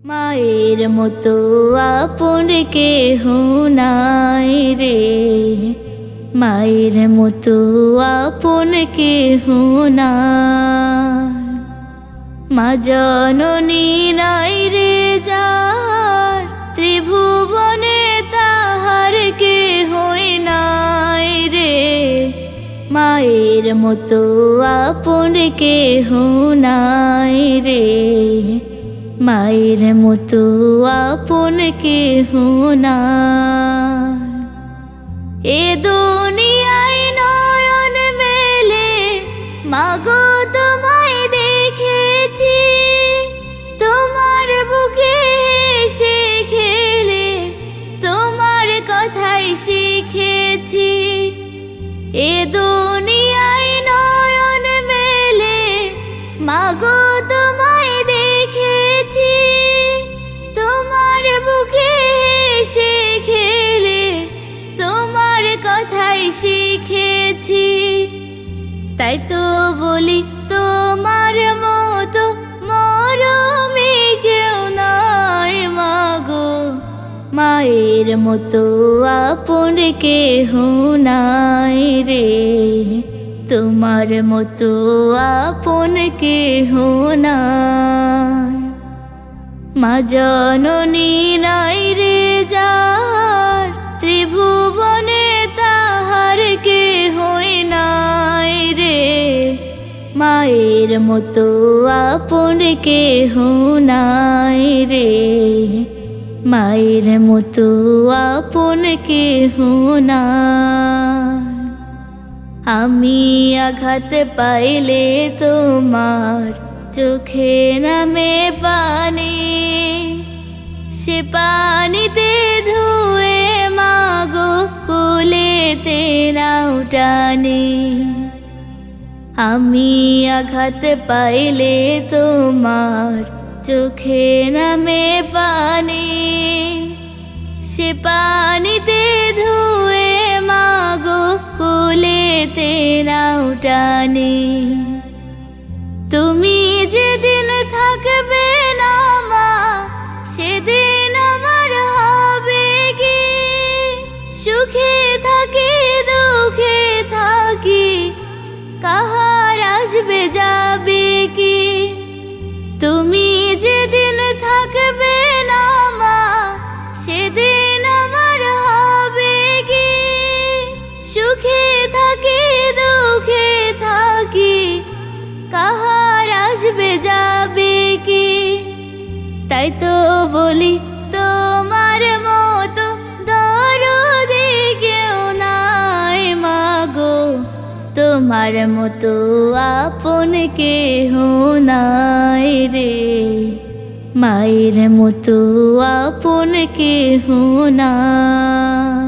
মায়ের মতো আপন কেহ নাই রে, মায়ের মতো আপন কেহ নাই। মা জননী নাই রে যার, ত্রিভুবনে তাহার কেহই নাই রে। মায়ের মতো আপন কেহ নাই রে, মায়ের মতো আপন কেহ নাই। এ দুনিয়ায় নয়ন মেলে মাগো তোমায় দেখেছি, তোমার বুকে হেসে খেলে তোমার কথাই শিখেছি। এ দুনিয়ায় নয়ন মেলে মাগো তোমায় দেখেছি, তোমার বুকে হেসে খেলে তোমার কথাই শিখেছি। তাই তো বলি তোমার মতো মরমে কেউ নাই মাগো, মায়ের মতো আপন কেহ নাই রে, তোমার মতো আপন কেহ নাই। মা জননী নাই রে যার, ত্রিভুবনে তাহার কেহই নাই রে। মায়ের মতো আপন কেহ নাই রে, মায়ের মতো আপন কেহ নাই। আমি আঘাত পাইলে তোমার চোখে নামে পানি, সে পানিতে ধুয়ে মাগো কোলেতে নাও টানি। আমি আঘাত পাইলে তোমার চোখে নামে পানি, সে পানিতে ধুয়ে মাগো কোলেতে নাও টানি। তুমি যেদিন থাকবে না মা, সেদিন আমার হবে কি? সুখে থাকি দুঃখে থাকি, কাহার আসবে যাবে কি? তুমি যেদিন থাকবে না মা, সেদিন আমার হবে কি? সুখে থাকি দুঃখে থাকি, কাহার আসবে যাবে কি? তাই তো বলি তোমার মতো দরদি কেউ নাই মাগো, তোমার মতো আপন কেহ নাই রে। মায়ের মতো আপন কেহ নাই।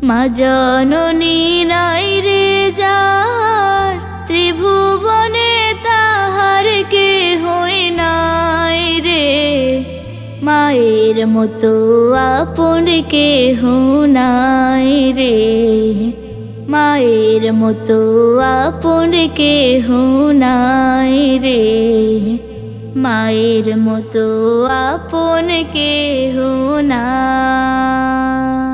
মা জননী নাই রে যার, ত্রিভুবনে তাহার কেহই নাই রে। মায়ের মতো আপন কেহ নাই রে, মায়ের মতো আপন কেহ নাই রে, মায়ের মতো আপন কেহ নাই।